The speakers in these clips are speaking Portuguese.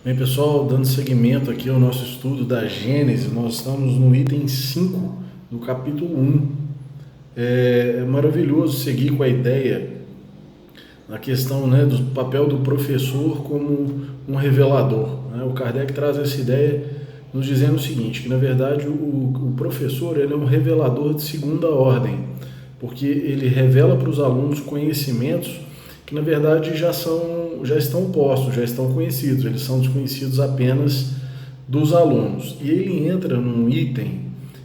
Bem, pessoal, dando seguimento aqui ao nosso estudo da Gênesis, nós estamos no item 5 do capítulo 1. É maravilhoso seguir com a ideia, a questão, né, do papel do professor como um revelador, né? O Kardec traz essa ideia nos dizendo o seguinte, que na verdade o professor ele é um revelador de segunda ordem, porque ele revela para os alunos conhecimentos que na verdade já estão postos, já estão conhecidos, eles são desconhecidos apenas dos alunos. E ele entra num item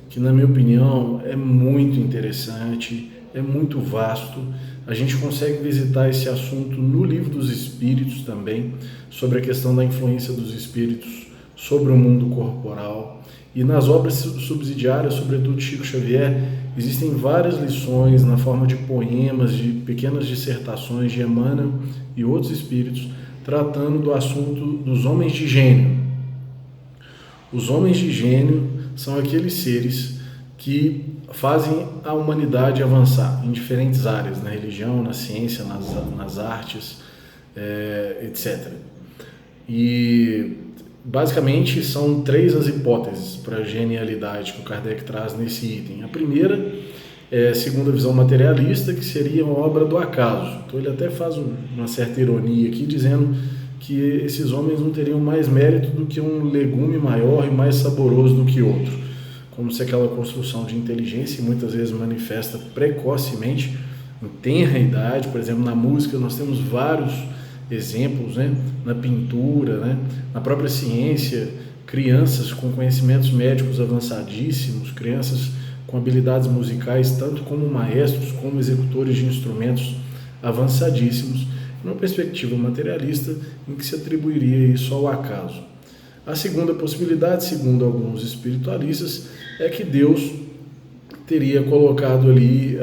que, na minha opinião, é muito interessante, é muito vasto. A gente consegue visitar esse assunto no Livro dos Espíritos também, sobre a questão da influência dos espíritos sobre o mundo corporal. E nas obras subsidiárias, sobretudo Chico Xavier, existem várias lições na forma de poemas, de pequenas dissertações de Emmanuel e outros espíritos, tratando do assunto dos homens de gênio. Os homens de gênio são aqueles seres que fazem a humanidade avançar em diferentes áreas, na religião, na ciência, nas artes, etc. E basicamente são três as hipóteses para a genialidade que o Kardec traz nesse item. A primeira é, segundo a visão materialista, que seria uma obra do acaso. Então ele até faz uma certa ironia aqui, dizendo que esses homens não teriam mais mérito do que um legume maior e mais saboroso do que outro, como se aquela construção de inteligência muitas vezes manifesta precocemente, em tenra idade. Por exemplo, na música nós temos vários exemplos, né? Na pintura, né? Na própria ciência, crianças com conhecimentos médicos avançadíssimos, crianças com habilidades musicais, tanto como maestros, como executores de instrumentos avançadíssimos, numa perspectiva materialista em que se atribuiria isso ao acaso. A segunda possibilidade, segundo alguns espiritualistas, é que Deus teria colocado ali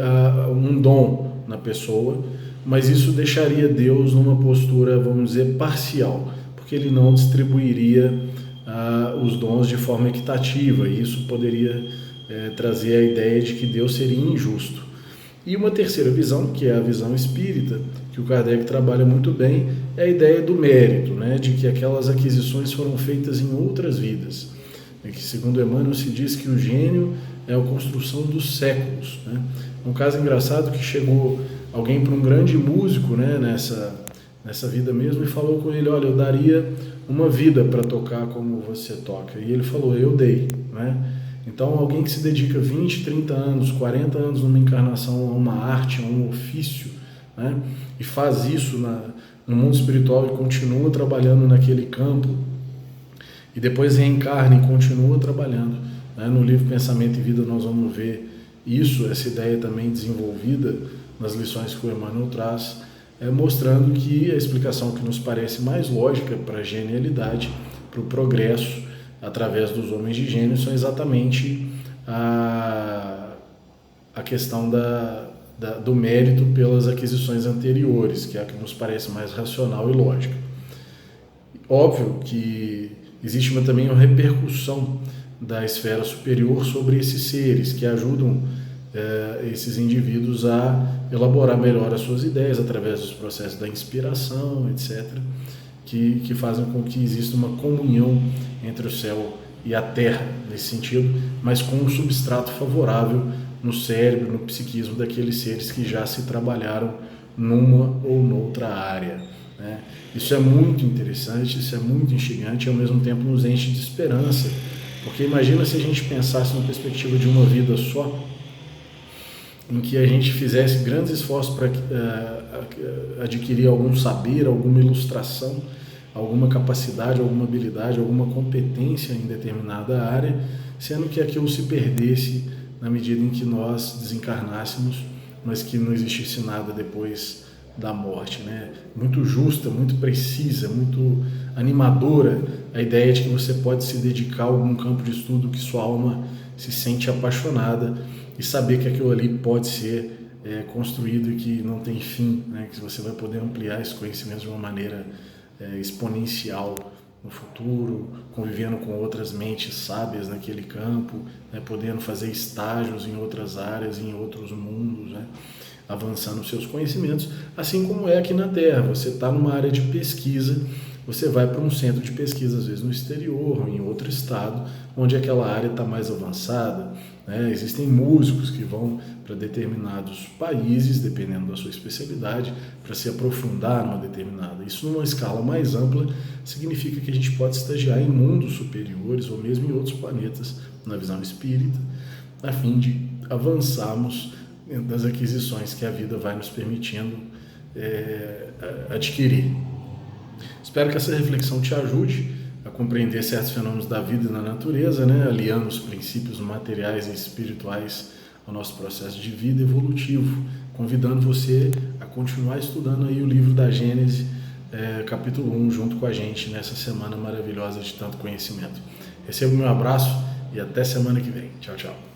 um dom na pessoa, mas isso deixaria Deus numa postura, vamos dizer, parcial, porque ele não distribuiria os dons de forma equitativa, e isso poderia trazer a ideia de que Deus seria injusto. E uma terceira visão, que é a visão espírita, que o Kardec trabalha muito bem, é a ideia do mérito, né, de que aquelas aquisições foram feitas em outras vidas. Que, segundo Emmanuel, se diz que o gênio é a construção dos séculos, né? Um caso engraçado que chegou alguém para um grande músico, né, nessa vida mesmo, e falou com ele: olha, eu daria uma vida para tocar como você toca. E ele falou: eu dei, né? Então, alguém que se dedica 20, 30 anos, 40 anos numa encarnação a uma arte, a um ofício, né, e faz isso no mundo espiritual e continua trabalhando naquele campo, e depois reencarna e continua trabalhando, né? No livro Pensamento e Vida nós vamos ver isso, essa ideia também desenvolvida nas lições que o Emmanuel traz, mostrando que a explicação que nos parece mais lógica para a genialidade, para o progresso através dos homens de gênio, são exatamente a questão do mérito pelas aquisições anteriores, que é a que nos parece mais racional e lógica. Óbvio que existe também uma repercussão da esfera superior sobre esses seres, que ajudam esses indivíduos a elaborar melhor as suas ideias através dos processos da inspiração, etc., que fazem com que exista uma comunhão entre o céu e a terra, nesse sentido, mas com um substrato favorável no cérebro, no psiquismo daqueles seres que já se trabalharam numa ou noutra área, né? Isso é muito interessante, isso é muito instigante e ao mesmo tempo nos enche de esperança, porque imagina se a gente pensasse na perspectiva de uma vida só, em que a gente fizesse grandes esforços para adquirir algum saber, alguma ilustração, alguma capacidade, alguma habilidade, alguma competência em determinada área, sendo que aquilo se perdesse na medida em que nós desencarnássemos, mas que não existisse nada depois da morte, né? Muito justa, muito precisa, muito animadora a ideia de que você pode se dedicar a algum campo de estudo que sua alma se sente apaixonada e saber que aquilo ali pode ser construído e que não tem fim, né? Que você vai poder ampliar esse conhecimento de uma maneira exponencial no futuro, convivendo com outras mentes sábias naquele campo, né? Podendo fazer estágios em outras áreas, em outros mundos, né? Avançando os seus conhecimentos, assim como é aqui na Terra. Você está numa área de pesquisa, você vai para um centro de pesquisa, às vezes no exterior ou em outro estado, onde aquela área está mais avançada, né? Existem músicos que vão para determinados países, dependendo da sua especialidade, para se aprofundar numa determinada. Isso numa escala mais ampla significa que a gente pode estagiar em mundos superiores ou mesmo em outros planetas, na visão espírita, a fim de avançarmos das aquisições que a vida vai nos permitindo adquirir. Espero que essa reflexão te ajude a compreender certos fenômenos da vida e da natureza, né? Aliando os princípios materiais e espirituais ao nosso processo de vida evolutivo, convidando você a continuar estudando aí o livro da Gênese, capítulo 1, junto com a gente nessa semana maravilhosa de tanto conhecimento. Receba o meu abraço e até semana que vem. Tchau, tchau.